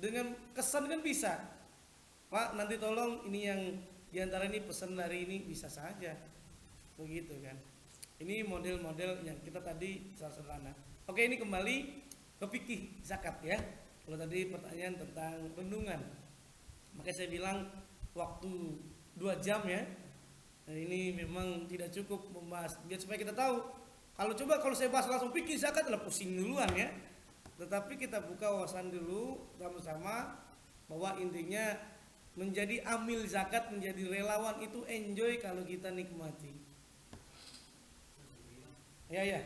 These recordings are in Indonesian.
dengan kesan kan bisa. Pak, nanti tolong ini yang diantara ini pesan dari ini, bisa saja. Begitu kan. Ini model-model yang kita tadi secara sederhana. Oke, ini kembali ke fikih zakat ya. Kalau tadi pertanyaan tentang renungan, makanya saya bilang waktu 2 jam ya. Nah, ini memang tidak cukup membahas. Biar supaya kita tahu. Kalau saya bahas langsung fikih zakat adalah pusing duluan ya. Tetapi kita buka wawasan dulu sama-sama bahwa intinya menjadi amil zakat, menjadi relawan itu enjoy kalau kita nikmati. Ya ya.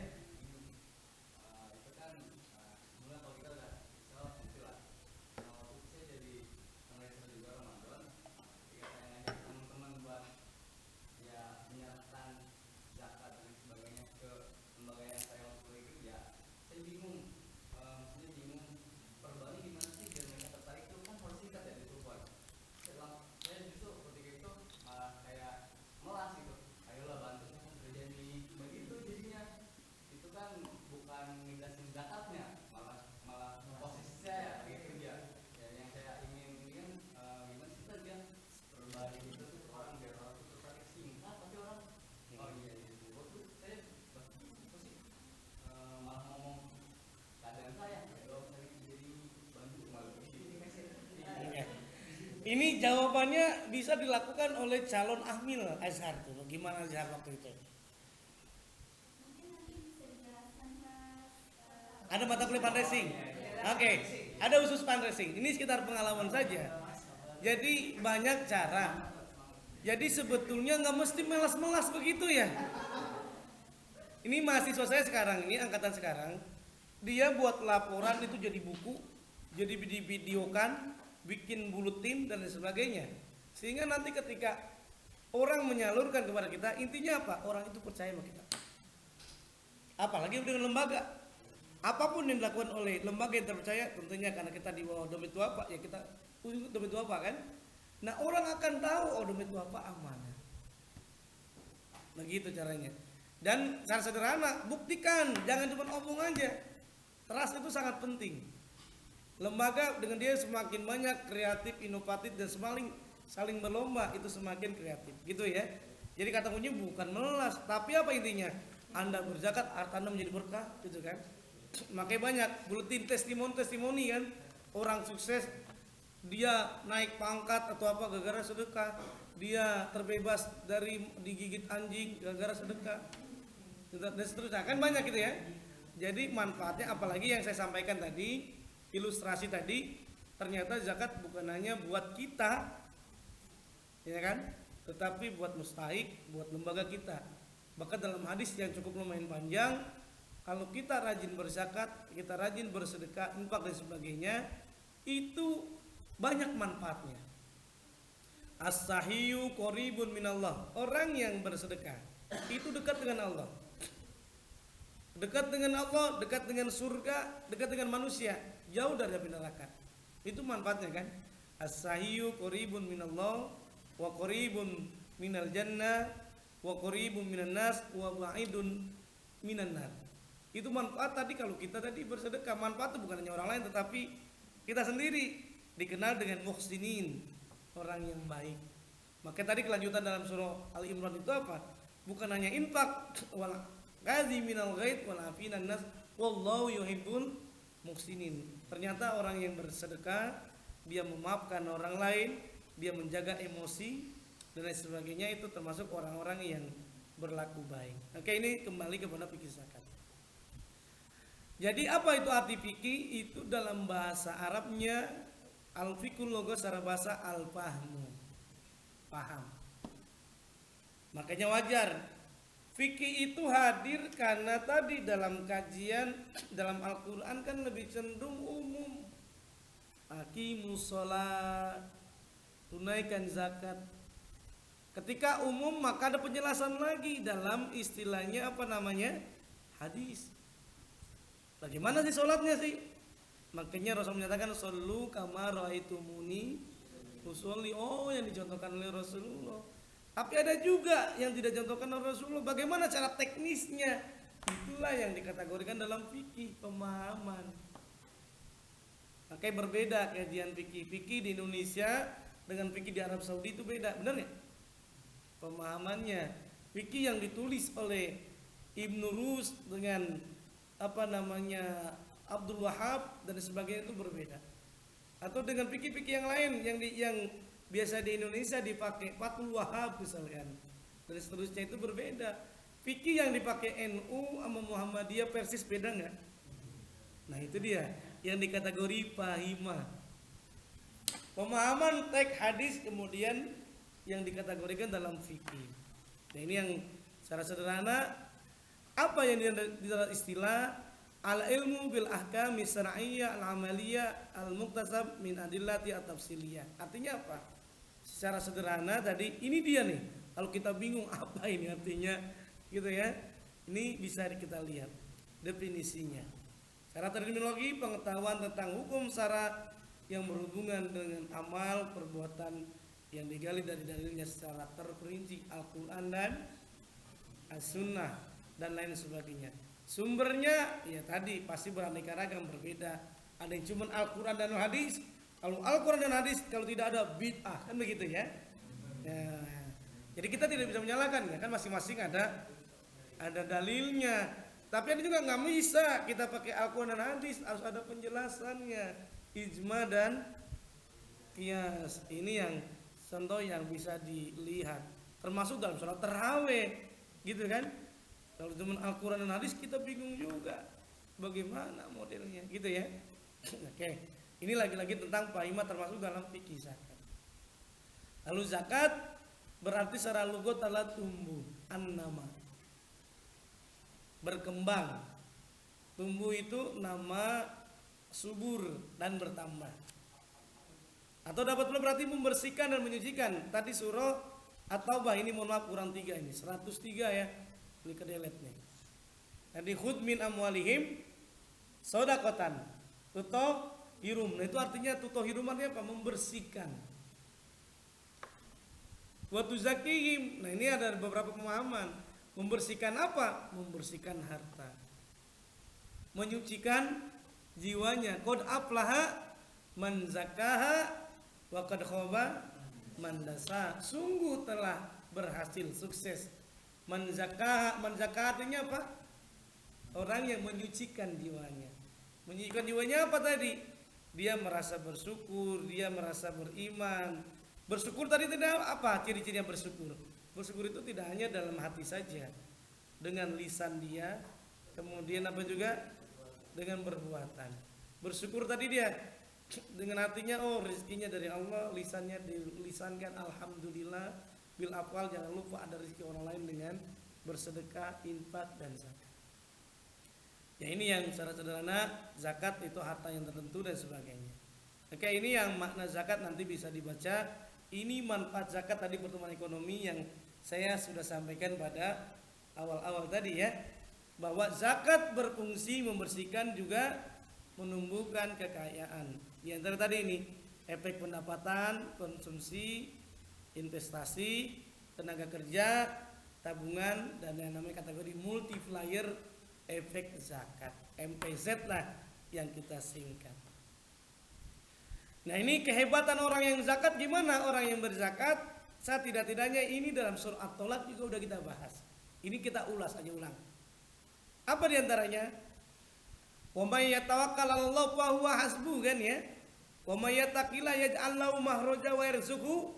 Ini jawabannya bisa dilakukan oleh calon ahmil Azhar tuh. Gimana Azhar waktu itu? Ada mata kuliah fundraising. Oke, ada khusus fundraising. Ini sekitar pengalaman saja. Jadi banyak cara. Jadi sebetulnya nggak mesti melas-melas begitu ya. Ini mahasiswa saya sekarang, ini angkatan sekarang, dia buat laporan itu jadi buku, jadi divideokan, bikin buletin dan sebagainya. Sehingga nanti ketika orang menyalurkan kepada kita, intinya apa? Orang itu percaya sama kita. Apalagi dengan lembaga. Apapun yang dilakukan oleh lembaga yang terpercaya, tentunya karena kita di bawah domain apa, ya kita domain apa kan. Nah, orang akan tahu domain apa amanah. Begitu caranya. Dan secara sederhana, buktikan, jangan cuma omong aja. Trust itu sangat penting. Lembaga dengan dia semakin banyak kreatif, inovatif dan saling berlomba itu semakin kreatif, gitu ya. Jadi kata kunci bukan melas, tapi apa intinya? Anda berzakat, harta Anda menjadi berkah, gitu kan? Makanya banyak buletin testimoni kan, orang sukses dia naik pangkat atau apa gara-gara sedekah, dia terbebas dari digigit anjing gara-gara sedekah, dan seterusnya kan banyak gitu ya. Jadi manfaatnya apalagi yang saya sampaikan tadi, ilustrasi tadi, ternyata zakat bukan hanya buat kita, ya kan, tetapi buat mustahik, buat lembaga kita. Bahkan dalam hadis yang cukup lumayan panjang, kalau kita rajin berzakat, kita rajin bersedekah, infak dan sebagainya, itu banyak manfaatnya. As-sahiyu qaribun minallah. Orang yang bersedekah itu dekat dengan Allah. Dekat dengan Allah, dekat dengan surga, dekat dengan manusia, jauh dari api neraka. Itu manfaatnya kan? As-sahiyu qaribun minallah wa qaribun minal jannah wa qaribun minan nas wa ba'idun minan nar. Itu manfaat tadi kalau kita tadi bersedekah, manfaat itu bukan hanya orang lain tetapi kita sendiri dikenal dengan muhsinin, orang yang baik. Maka tadi kelanjutan dalam surah Al-Imran itu apa? Bukan hanya infak, wal qaziminal ghaid wal afinan nas wallahu yuhibbul muhsinin. Ternyata orang yang bersedekah, dia memaafkan orang lain, dia menjaga emosi dan lain sebagainya, itu termasuk orang-orang yang berlaku baik. Oke, ini kembali kepada fikih zakat. Jadi apa itu arti fikih? Itu dalam bahasa Arabnya al-fiqhul logos, secara bahasa al-fahmu, paham. Makanya wajar fikih itu hadir karena tadi dalam kajian dalam Al-Quran kan lebih cenderung umum. Aqimus sholat, tunaikan zakat. Ketika umum maka ada penjelasan lagi dalam istilahnya apa namanya? Hadis. Bagaimana sih sholatnya sih? Makanya Rasul menyatakan shollu kama raaitumuni usolli. Oh, yang dicontohkan oleh Rasulullah. Tapi ada juga yang tidak dicontohkan oleh Rasulullah. Bagaimana cara teknisnya? Itulah yang dikategorikan dalam fikih, pemahaman. Makanya berbeda kajian fikih. Fikih di Indonesia dengan fikih di Arab Saudi itu beda, benar nggak? Pemahamannya. Fikih yang ditulis oleh Ibnu Rus dengan Abdul Wahab dan sebagainya itu berbeda. Atau dengan fikih-fikih yang lain yang biasa di Indonesia dipakai Fathul Wahab misalkan. Dan seterusnya itu berbeda. Fikih yang dipakai NU sama Muhammadiyah persis beda nggak? Nah itu dia yang dikategori fahimah. Pemahaman teks hadis kemudian yang dikategorikan dalam fikih. Nah ini yang secara sederhana apa yang dalam istilah al ilmu bil ahkam syar'iyyah al amaliyah al muktasab min adillati at tafsiliyah. Artinya apa? Secara sederhana tadi ini dia nih. Kalau kita bingung apa ini artinya gitu ya. Ini bisa kita lihat definisinya. Secara terminologi pengetahuan tentang hukum syarat yang berhubungan dengan amal perbuatan yang digali dari dalilnya secara terperinci Al-Quran dan As-Sunnah dan lain sebagainya. Sumbernya ya tadi pasti beraneka ragam berbeda. Ada yang cuma Al-Quran dan hadis. Kalau Al-Quran dan hadis kalau tidak ada bid'ah kan begitu ya. Jadi kita tidak bisa menyalahkan ya kan masing-masing ada dalilnya. Tapi ada juga nggak bisa kita pakai Al-Quran dan hadis, harus ada penjelasannya, ijma dan qiyas. Ini yang contoh yang bisa dilihat, termasuk dalam sholat tarawih, gitu kan? Kalau cuma Al-Quran dan hadis kita bingung juga, bagaimana modelnya, gitu ya? Oke, ini lagi-lagi tentang fahimah termasuk dalam fikih zakat. Lalu zakat berarti secara lugat adalah tumbuh, an-nama. Berkembang. Tumbuh itu nama subur dan bertambah. Atau dapat pula berarti membersihkan dan menyucikan. Tadi surah At-Taubah ini mohon maaf kurang 3 ini 103 ya. Ini kedelet nih. Tadi khud min amwalihim shadaqatan tutahhirum. Nah itu artinya tutahhirum artinya apa? Membersihkan. Wa tuzakihim. Nah ini ada beberapa pemahaman. Membersihkan apa? Membersihkan harta. Menyucikan jiwanya. Qad aflaha man zakaha wa qad khaba man dasa. Sungguh telah berhasil sukses. Man zakaha artinya apa? Orang yang menyucikan jiwanya. Menyucikan jiwanya apa tadi? Dia merasa bersyukur, dia merasa beriman. Bersyukur tadi tidak apa? Ciri-cirinya bersyukur. Bersyukur itu tidak hanya dalam hati saja, dengan lisan dia, kemudian apa juga dengan perbuatan. Bersyukur tadi dia dengan hatinya oh rezekinya dari Allah, lisannya dilisankan alhamdulillah, bil afal jangan lupa ada rezeki orang lain dengan bersedekah, infak dan zakat. Ya ini yang secara sederhana zakat itu harta yang tertentu dan sebagainya. Oke ini yang makna zakat nanti bisa dibaca. Ini manfaat zakat tadi pertumbuhan ekonomi yang saya sudah sampaikan pada awal-awal tadi ya, bahwa zakat berfungsi membersihkan juga menumbuhkan kekayaan. Di antara tadi ini efek pendapatan, konsumsi, investasi, tenaga kerja, tabungan dan yang namanya kategori multiplier efek zakat, MPZ lah yang kita singkat. Nah ini kehebatan orang yang zakat gimana? Orang yang berzakat setidak-tidaknya ini dalam surah At-Tolak juga udah kita bahas. Ini kita ulas aja ulang. Apa diantaranya? Wa may yatawakkal 'alallah fa huwa hasbuh kan ya. Wa may yattaqilla yaj'al lahu makhraja wa yarzuqhu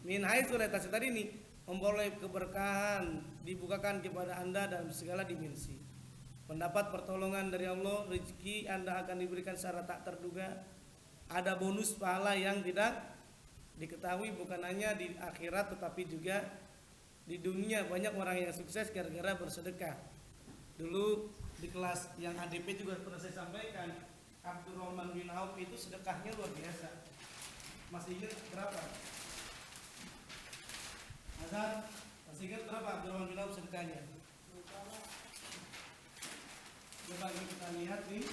min haitsu la yahtasib. Tadi ini memperoleh keberkahan dibukakan kepada Anda dalam segala dimensi. Mendapat pertolongan dari Allah, rezeki Anda akan diberikan secara tak terduga. Ada bonus pahala yang tidak diketahui bukan hanya di akhirat tetapi juga di dunia. Banyak orang yang sukses gara-gara bersedekah. Dulu di kelas yang ADP juga pernah saya sampaikan, Abdurrahman bin Auf itu sedekahnya luar biasa. Masih ingat berapa? Azhar, masih ingat berapa Abdurrahman bin Auf sedekahnya? Coba kita lihat nih.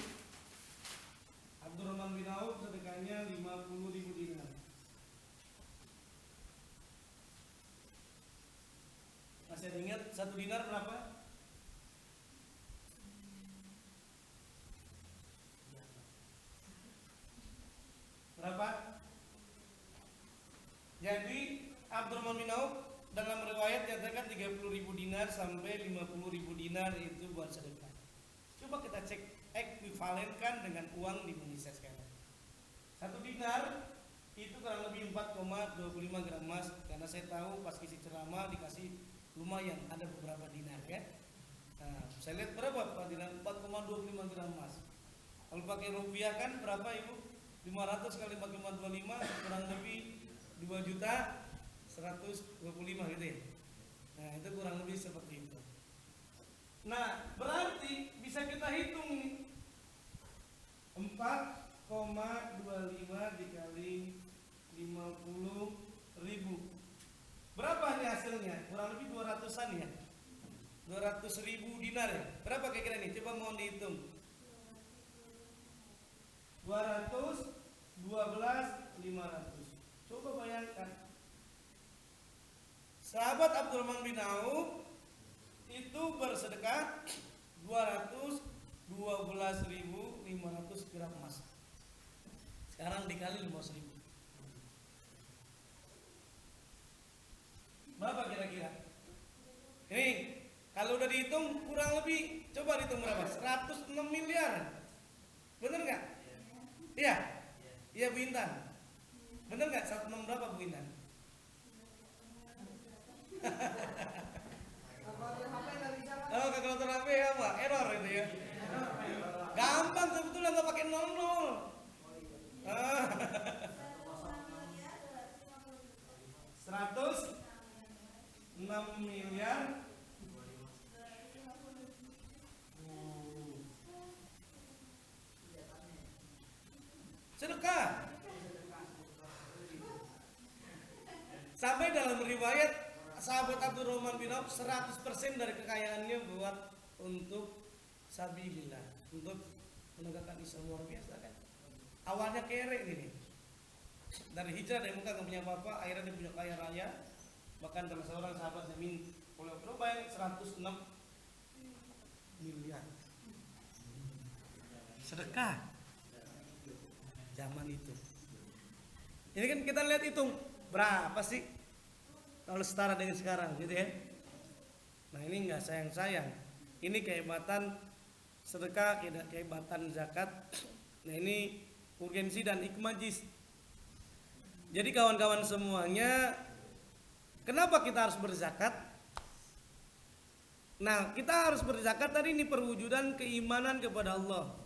Abdurrahman bin Auf sedekahnya 50.000 dinar. Masih ingat 1 dinar berapa? Abdurrahman bin Auf dalam riwayat nyatakan 30.000 dinar sampai 50.000 dinar itu buat sedekah. Coba kita cek ekuivalenkan dengan uang di Indonesia sekarang. 1 dinar itu kurang lebih 4,25 gram emas, karena saya tahu pas isi ceramah dikasih lumayan ada beberapa dinar ya. Nah, saya lihat berapa Pak dinar? 4,25 gram emas. Kalau pakai rupiah kan berapa Ibu? 500 kali 4,25 kurang lebih 2.125 gitu ya. Nah, itu kurang lebih seperti itu. Nah, berarti bisa kita hitung nih 4,25 dikali 50.000. Berapa nih hasilnya? Kurang lebih 200-an ya. 200.000 dinar ya. Berapa kira-kira nih? Coba mau dihitung. 212.500. Coba bayangkan. Sahabat Abdurrahman bin Auf itu bersedekah 212.500 gram emas. Sekarang dikali 5.000. Berapa kira-kira? Ini kalau udah dihitung kurang lebih, coba dihitung berapa? 106 miliar. Bener nggak? Iya. Iya Bu Intan. Bener nggak? 106 berapa Bu Intan? Oh, kalkulator HP apa? Error itu ya. Gampang sebetulnya, nggak pakai 00. 106 miliar. Sedekah. Sampai dalam riwayat sahabat Abdurrahman bin Auf 100% dari kekayaannya buat untuk sabilillah, untuk menegakkan Islam. Luar biasa kan. Awalnya kere ini. Dari hijrah dari Mekah nggak punya apa-apa, akhirnya dia punya kaya raya. Bahkan salah seorang sahabat jamin oleh bayang 106 miliar. Sedekah zaman itu. Ini kan kita lihat hitung berapa sih kalau setara dengan sekarang gitu ya. Nah, ini enggak sayang-sayang. Ini kehebatan sedekah, kehebatan zakat. Nah, ini urgensi dan hikmah jis. Jadi kawan-kawan semuanya, kenapa kita harus berzakat? Nah, kita harus berzakat tadi ini perwujudan keimanan kepada Allah.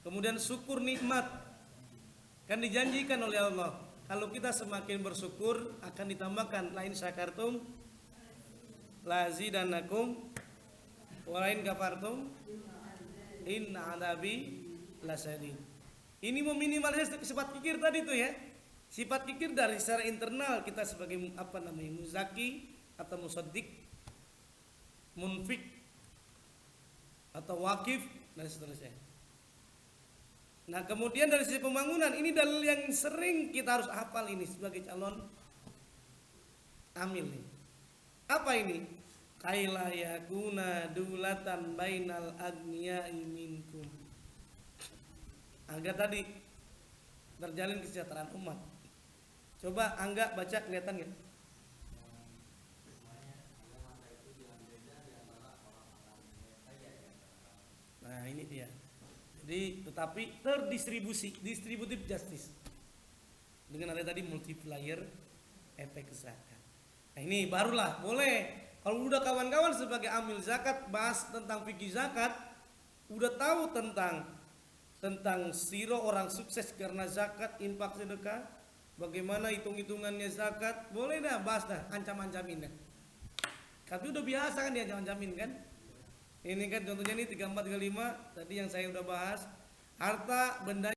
Kemudian syukur nikmat. Kan dijanjikan oleh Allah, kalau kita semakin bersyukur akan ditambahkan, lain syakartum lazidanakum wa lain kafartum inna adabi lasadid. Ini meminimalisir sifat kikir tadi tuh ya. Sifat kikir dari secara internal kita sebagai muzaki atau musaddiq, munfik atau wakif dan seterusnya. Nah, kemudian dari sisi pembangunan, ini dalil yang sering kita harus hafal ini sebagai calon amil nih. Apa ini? Kaila yakuna dulatan bainal agniya'i minkum. Agar tadi terjalin kesejahteraan umat. Coba Angga baca, kelihatan nggak? Nah, ini dia. Jadi tetapi terdistribusi, distributive justice. Dengan ada tadi multiplier efek zakat. Nah, ini barulah boleh. Kalau udah kawan-kawan sebagai amil zakat bahas tentang fikih zakat, udah tahu tentang siro orang sukses karena zakat, infak, sedekah, bagaimana hitung-hitungannya zakat, boleh dah bahas dah, ancam-ancamin dah. Tapi udah biasa kan dia ancam-ancamin kan? Ini kan contohnya nih 34 35 tadi yang saya udah bahas, harta benda